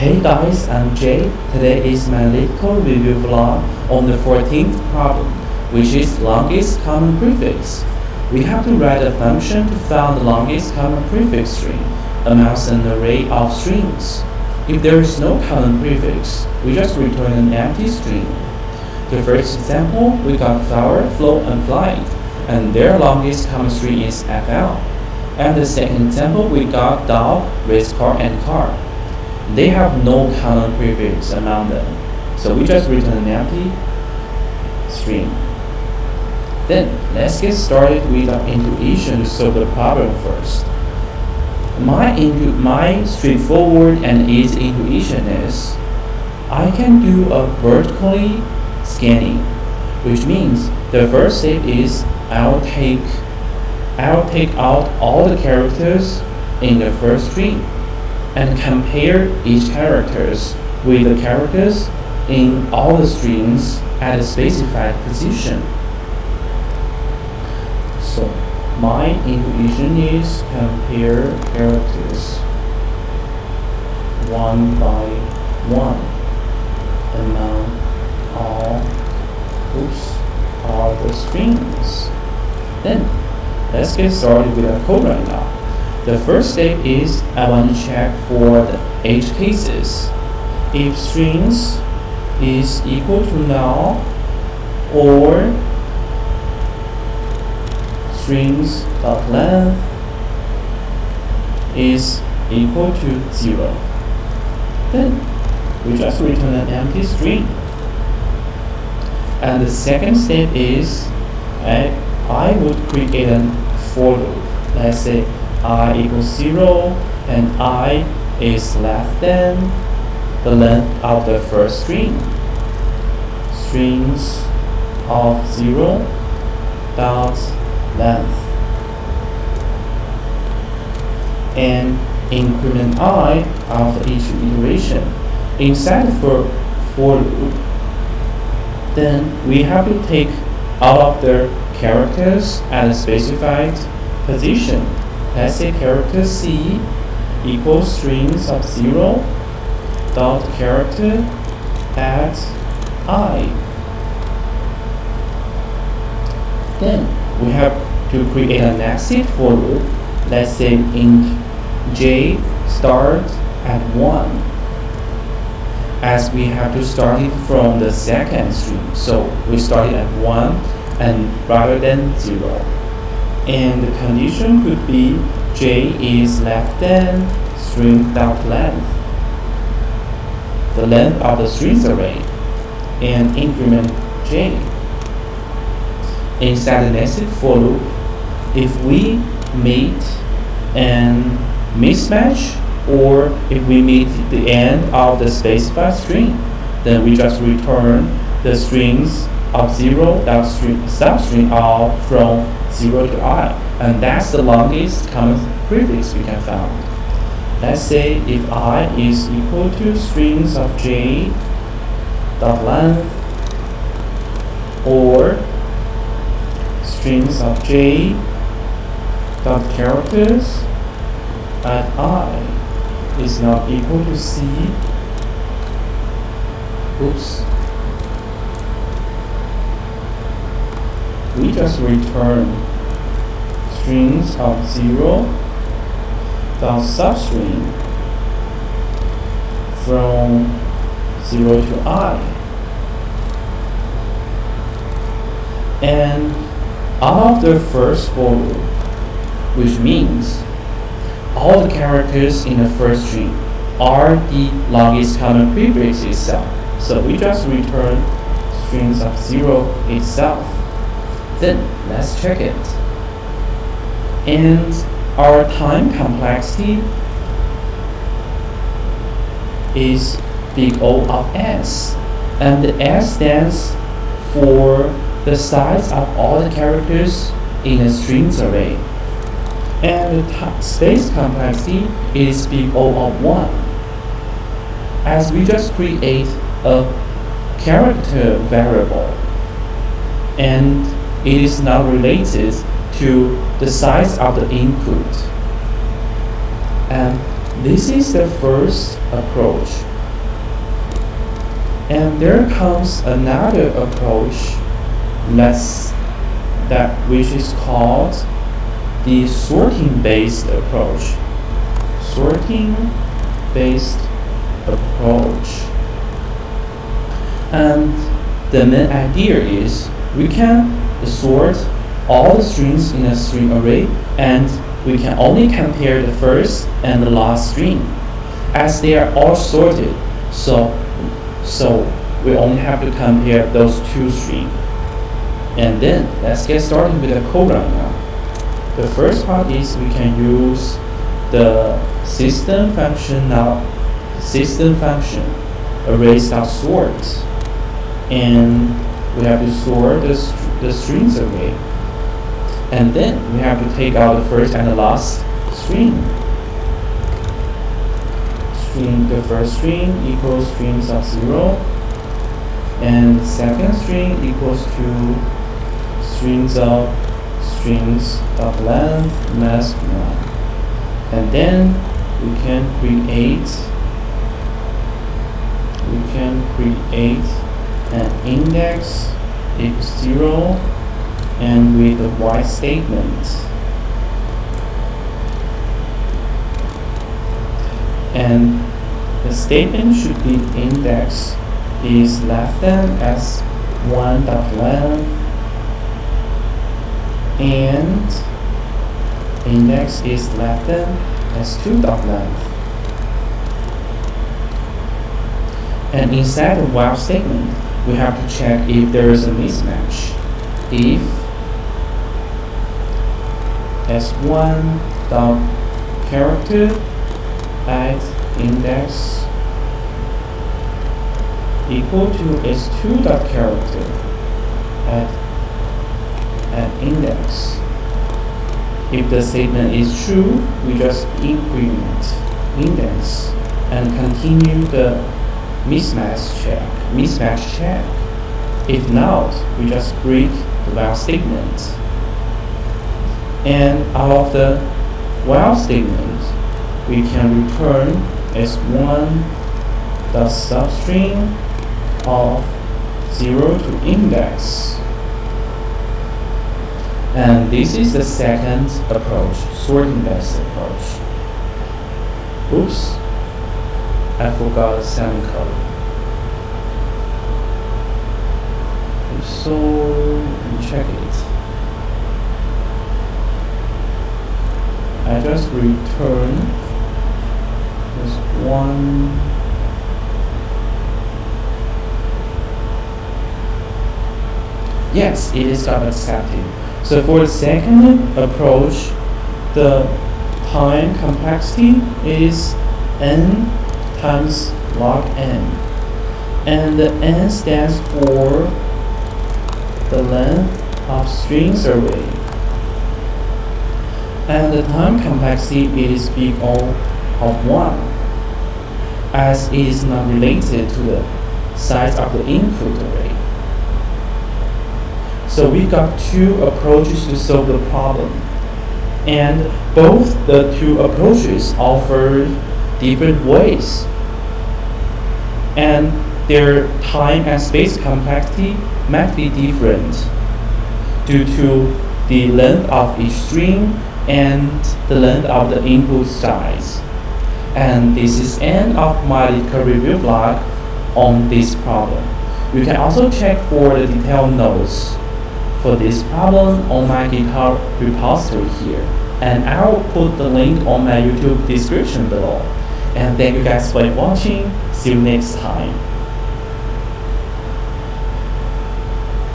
Hey guys, I'm Jay. Today is my LeetCode review vlog on the 14th problem, which is longest common prefix. We have to write a function to find the longest common prefix string amongst an array of strings. If there is no common prefix, we just return an empty string. The first example, we got flower, float, and flight, and their longest common string is FL. And the second example, we got dog, race car, and car. They have no common prefix among them, so we just return an empty string. Then let's get started with our intuition to solve the problem first. My straightforward and easy intuition is I can do a vertically scanning, which means the first step is I'll take out all the characters in the first string and compare each characters with the characters in all the strings at a specified position. So my intuition is compare characters one by one among all the strings. Then let's get started with our code right now. The first step is I want to check for the edge cases. If strings is equal to null or strings of length is equal to 0, then we just return an empty string. And the second step is I would create a for loop. Let's say I equals 0 and I is less than the length of the first string. Strings of 0 dot length, and increment I after each iteration inside the for loop. Then we have to take all of the characters at a specified position. Let's say character C equals strings of 0 dot character at I. Then we have to create a nested for loop. Let's say int J start at 1, as we have to start it from the second string. So we started at 1 and rather than 0. And the condition could be J is less than string dot length, the length of the strings array, and increment J. Inside the nested for loop, if we meet an mismatch or if we meet the end of the specified string, then we just return the strings of 0 dot substring of from 0 to I, and that's the longest common prefix we can find. Let's say if I is equal to strings of J dot length or strings of J dot characters at I is not equal to C. Oops. We just return strings of 0 dot substring from 0 to I, and out of the first for loop, which means all the characters in the first string are the longest common prefix itself. So we just return strings of 0 itself. Then let's check it. And our time complexity is big O of S, and the S stands for the size of all the characters in a strings array, and the space complexity is big O of 1, as we just create a character variable and it is not related to the size of the input. And this is the first approach And there comes another approach which is called the sorting-based approach. Sorting-based approach. And the main idea is we can sort all the strings in a string array, and we can only compare the first and the last string as they are all sorted. So we only have to compare those two strings. And then let's get started with the code right now. The first part is we can use the system function arrays.sort, and we have to sort the strings array, and then we have to take out the first and the last string. The first string equals strings of 0, and the second string equals to strings of length mask 1. And then we can create an index equals 0 and with the while statement. And the statement should be index is less than s1.length and index is less than s2.length. And inside the while statement, we have to check if there is a mismatch. If s1.character at index equal to s2.character at index. If the statement is true, we just increment index and continue the mismatch check. If not, we just break the while statement. And out of the while statement, we can return s1 the substring of 0 to index. And this is the second approach, sorting-based approach. Oops, I forgot the semicolon. So let me check it. I just return this one. Yes, it is got accepted. So for the second approach, the time complexity is n times log n, and the n stands for the length of strings array, and the time complexity is big O of 1, as it is not related to the size of the input array. So we got two approaches to solve the problem, and both the two approaches offer different ways, and their time and space complexity might be different due to the length of each string and the length of the input size. And this is end of my LeetCode review blog on this problem. You can also check for the detailed notes for this problem on my GitHub repository here, and I will put the link on my YouTube description below. And thank you guys for watching. See you next time.